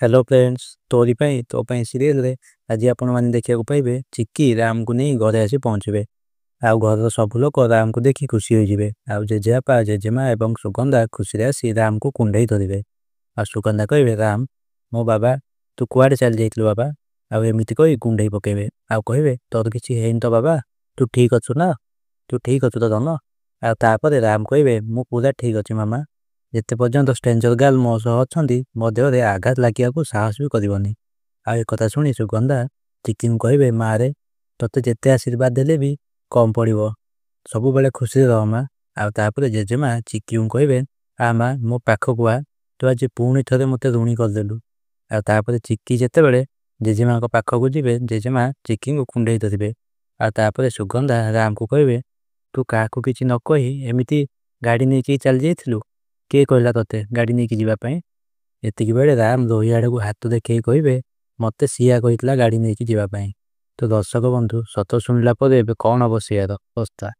Hello friends तोरी तो serial रे आज आपण मैंने देखा पाइबे चिक्की राम को नहीं घरे आसी पहुँचे आउ घर सब लोग राम को देखी खुशी होइजिबे आउ जेजेबापा जेजेमा एवं सुगंधा खुशी आसी राम को कुंडई धरिबे आ सुगंधा कहबे राम मो बाबा तू कुआडे चल जाइतलु बाबा आउ एमिति कहि कुंडई पकेबे आउ कहबे तोर किछि हेइन तो बाबा तू ठीक अछु ना तू ठीक अछु तो धन आ तापरे राम कहबे मु पूरा ठीक अछि मामा जिते पर्यंत स्ट्रेंजर गर्ल मो सह अछंती मो देहरे आघात लागिया को साहस भी करबनी आ एक कथा शुणी सुगंधा चिक्की को कहबे मारे तते जेते आशीर्वाद देले भी कम पड़िबो सब बेले खुशी रह मा आ तापरे जेजेमा चिक्की को कहबे आ मा मो पाखक आ तो आज पुणी थरे मते ऋणी कर देलु आ तापरे चिक्की जेते बेले जेजेमा को पाखक जिबे जेजेमा चिक्की को कुंडई धरिबे आ तापरे सुगंधा राम को कहबे तू काकू किछि न कहि एमिति गाड़ी नेकी चल जाइथिलु के कहला तते गाड़ी नेकी जीवा पई एतिकी बेले राम रोही आड़े को हाथ देखिए कहबे मते सिया कहितला गाड़ी नेकी जीवा पई तो दर्शक बंधु सत शुणिला पर एबे कौन हबो सियार अवस्था।